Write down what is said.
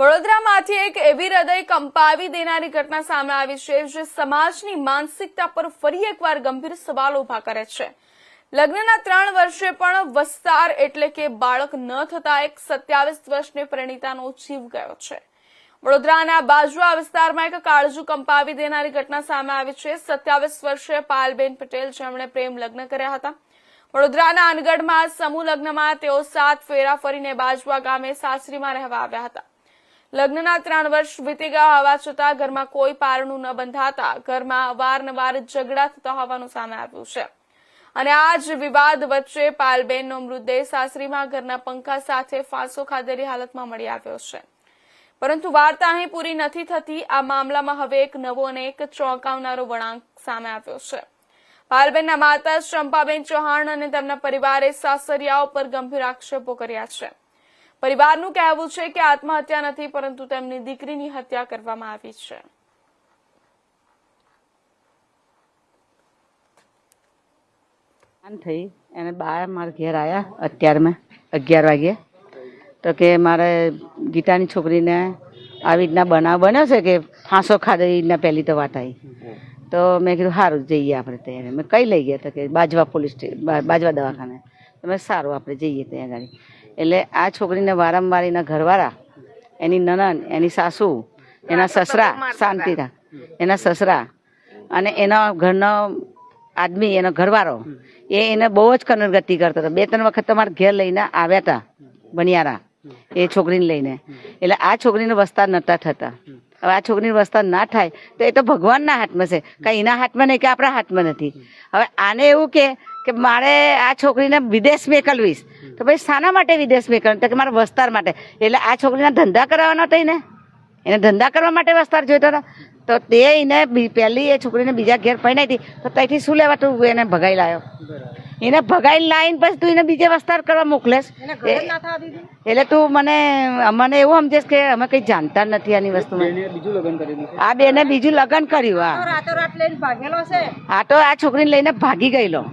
વડોદરામાંથી એક એવી હૃદય કંપાવી દેનારી ઘટના સામે આવી છે જે સમાજની માનસિકતા પર ફરી એકવાર ગંભીર સવાલો ઉભા કરે છે। લગ્નના 3 વર્ષે પણ વસ્તાર એટલે કે બાળક ન થતા એક 27 વર્ષની પરિણીતાનો જીવ ગયો છે। વડોદરાના બાજવા વિસ્તારમાં એક કાળજુ કંપાવી દેનારી ઘટના સામે આવી છે। 27 વર્ષીય પાયલબેન પટેલ જેમણે પ્રેમ લગ્ન કર્યા હતા। વડોદરાના અનગઢમાં સમૂહ લગ્નમાં તેઓ 7 ફેરા ફરીને બાજવા ગામે સાસરીમાં રહેવા આવ્યા હતા। લગ્નના 3 વર્ષ વીતી ગયા હોવા છતાં ઘરમાં કોઈ પારણું ન બંધાતા ઘરમાં અવારનવાર ઝઘડા થતા હોવાનું સામે આવ્યું છે અને આ જ વિવાદ વચ્ચે પાયલબેનનો મૃતદેહ સાસરીમાં ઘરના પંખા સાથે ફાંસો ખાધેલી હાલતમાં મળી આવ્યો છે। પરંતુ વાર્તા અહીં પૂરી નથી થતી। આ મામલામાં હવે એક નવો અને એક ચોંકાવનારો વળાંક સામે આવ્યો છે। પાયલબેનના માતા ચંપાબેન ચૌહાણ અને તેમના પરિવારે સાસરિયાઓ પર ગંભીર આક્ષેપો કર્યા છે। પરિવારનું કહેવું છે કે આત્મહત્યા નથી પરંતુ તેમની દીકરીની હત્યા કરવામાં આવી છે। થઈ એને બહાર મારા ઘેર આવ્યા અત્યારમાં 11 વાગે તો કે મારે ગીતાની છોકરીને આવી રીતના બનાવ બન્યો છે કે ફાંસો ખાધો એ રીતના પહેલી તો વાત આવી તો મેં કીધું સારું જઈએ આપણે ત્યાં મેં કઈ લઈ ગયા તો કે બાજવા પોલીસ બાજવા દવાખાને તો મેં સારું આપણે જઈએ ત્યાં ગાડી એટલે આ છોકરીને વારંવાર એના ઘરવાળા એની નનન એની સાસુ એના સસરા શાંતિરા એના સસરા અને એના ઘરનો આદમી એનો ઘરવાળો એને બહુ જ કનરગતિ કરતો હતો। 2-3 વખત તમારા ઘેર લઈને આવ્યા હતા બનિયારા એ છોકરીને લઈને એટલે આ છોકરીને વસ્તાર નતા થતા। હવે આ છોકરીને વસ્તાર ના થાય તો એ તો ભગવાનના હાથમાં છે, કાંઈ એના હાથમાં નહીં કે આપણા હાથમાં નથી। હવે આને એવું કે મારે આ છોકરીને વિદેશ મેકલવીશ તો ભાઈ શાના માટે વિદેશ મેકલ તો કે મારા વસ્તાર માટે। એટલે આ છોકરીના ધંધા કરાવવાના હતા એને ધંધા કરવા માટે વસ્તાર જોઈતો હતો તો તે એને પહેલી એ છોકરીને બીજા ઘેર પરણાવી હતી તો ત્યાંથી શું લેવા તું એને ભગાઈ લાવ્યો એને ભગાઈ લાવીને પછી તું એને બીજે વસ્તાર કરવા મોકલેશ એટલે તું મને એવું સમજેશ કે અમે કઈ જાણતા નથી આની વસ્તુમાં। આ બેને બીજું લગ્ન કર્યું આ તો આ છોકરીને લઈને ભાગી ગયેલો।